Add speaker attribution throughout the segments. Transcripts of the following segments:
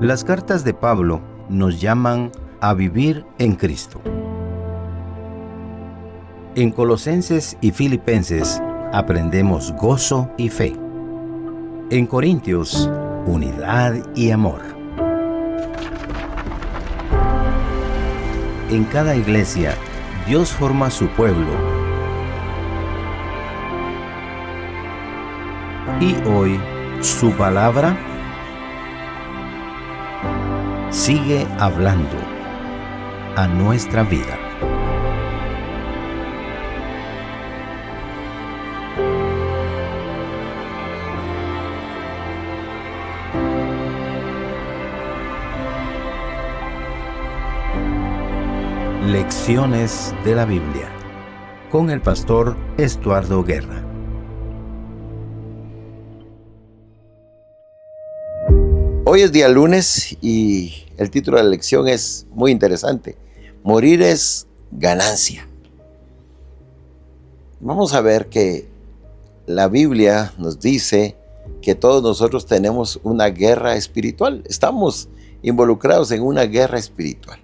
Speaker 1: Las cartas de Pablo nos llaman a vivir en Cristo. En Colosenses y Filipenses aprendemos gozo y fe. En Corintios, unidad y amor. En cada iglesia, Dios forma su pueblo. Y hoy, su palabra sigue hablando a nuestra vida. Lecciones de la Biblia con el pastor Estuardo Guerra.
Speaker 2: Hoy es día lunes y el título de la lección es muy interesante. Morir es ganancia. Vamos a ver que la Biblia nos dice que todos nosotros tenemos una guerra espiritual. Estamos involucrados en una guerra espiritual.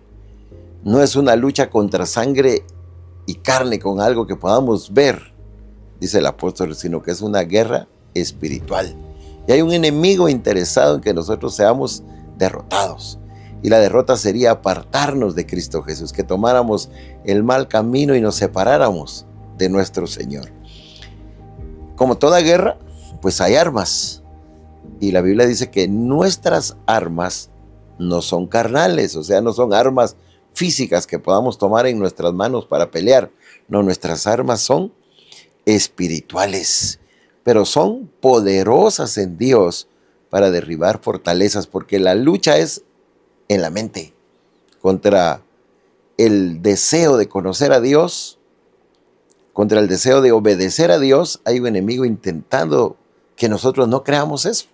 Speaker 2: No es una lucha contra sangre y carne con algo que podamos ver, dice el apóstol, sino que es una guerra espiritual. Y hay un enemigo interesado en que nosotros seamos derrotados. Y la derrota sería apartarnos de Cristo Jesús, que tomáramos el mal camino y nos separáramos de nuestro Señor. Como toda guerra, pues hay armas. Y la Biblia dice que nuestras armas no son carnales, o sea, no son armas físicas que podamos tomar en nuestras manos para pelear. No, nuestras armas son espirituales, pero son poderosas en Dios para derribar fortalezas, porque la lucha es en la mente, contra el deseo de conocer a Dios, contra el deseo de obedecer a Dios. Hay un enemigo intentando que nosotros no creamos eso,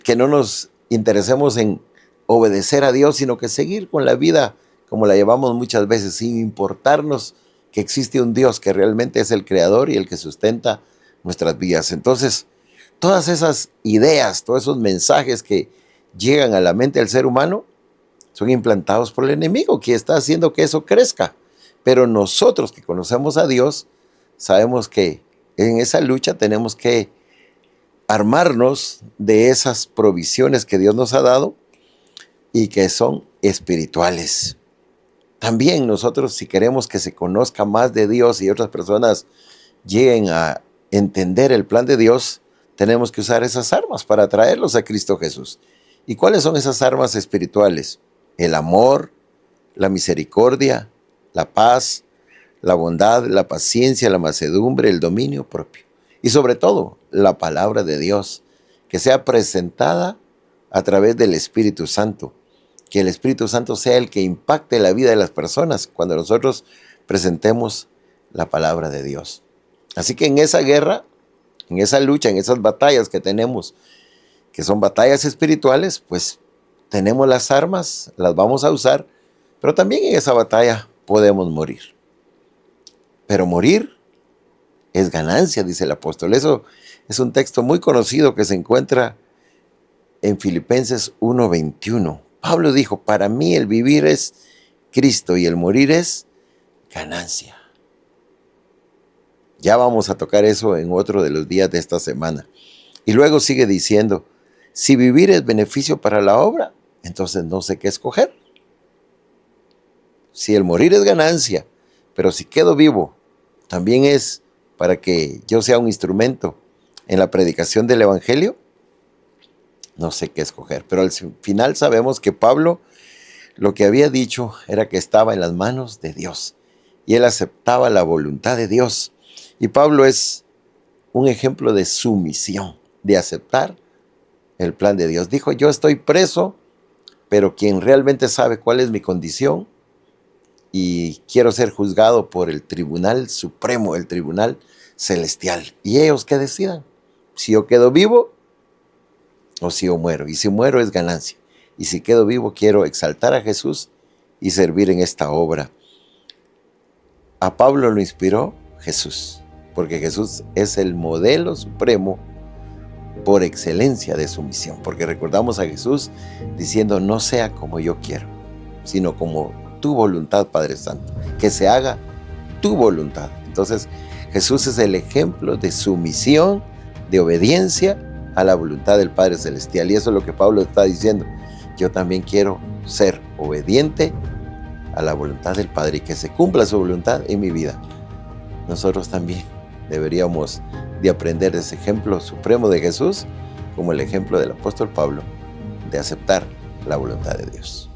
Speaker 2: que no nos interesemos en obedecer a Dios, sino que seguir con la vida como la llevamos muchas veces, sin importarnos que existe un Dios que realmente es el creador y el que sustenta nuestras vidas. Entonces, todas esas ideas, todos esos mensajes que llegan a la mente del ser humano son implantados por el enemigo, que está haciendo que eso crezca. Pero nosotros que conocemos a Dios, sabemos que en esa lucha tenemos que armarnos de esas provisiones que Dios nos ha dado y que son espirituales. También nosotros, si queremos que se conozca más de Dios y otras personas lleguen a entender el plan de Dios, tenemos que usar esas armas para traerlos a Cristo Jesús. ¿Y cuáles son esas armas espirituales? El amor, la misericordia, la paz, la bondad, la paciencia, la mansedumbre, el dominio propio. Y sobre todo, la palabra de Dios, que sea presentada a través del Espíritu Santo. Que el Espíritu Santo sea el que impacte la vida de las personas cuando nosotros presentemos la palabra de Dios. Así que en esa guerra, en esa lucha, en esas batallas que tenemos, que son batallas espirituales, pues tenemos las armas, las vamos a usar, pero también en esa batalla podemos morir. Pero morir es ganancia, dice el apóstol. Eso es un texto muy conocido que se encuentra en Filipenses 1:21. Pablo dijo, para mí el vivir es Cristo y el morir es ganancia. Ya vamos a tocar eso en otro de los días de esta semana. Y luego sigue diciendo, si vivir es beneficio para la obra, entonces no sé qué escoger. Si el morir es ganancia, pero si quedo vivo, también es para que yo sea un instrumento en la predicación del evangelio, no sé qué escoger. Pero al final sabemos que Pablo lo que había dicho era que estaba en las manos de Dios y él aceptaba la voluntad de Dios. Y Pablo es un ejemplo de sumisión, de aceptar el plan de Dios. Dijo, yo estoy preso, pero quien realmente sabe cuál es mi condición y quiero ser juzgado por el tribunal supremo, el tribunal celestial. Y ellos que decidan si yo quedo vivo o si yo muero. Y si muero es ganancia. Y si quedo vivo, quiero exaltar a Jesús y servir en esta obra. A Pablo lo inspiró Jesús, porque Jesús es el modelo supremo por excelencia de su misión, porque recordamos a Jesús diciendo: no sea como yo quiero, sino como tu voluntad, Padre Santo, que se haga tu voluntad. Entonces Jesús es el ejemplo de sumisión, de obediencia a la voluntad del Padre Celestial, y eso es lo que Pablo está diciendo: yo también quiero ser obediente a la voluntad del Padre y que se cumpla su voluntad en mi vida. Nosotros también deberíamos de aprender de ese ejemplo supremo de Jesús, como el ejemplo del apóstol Pablo, de aceptar la voluntad de Dios.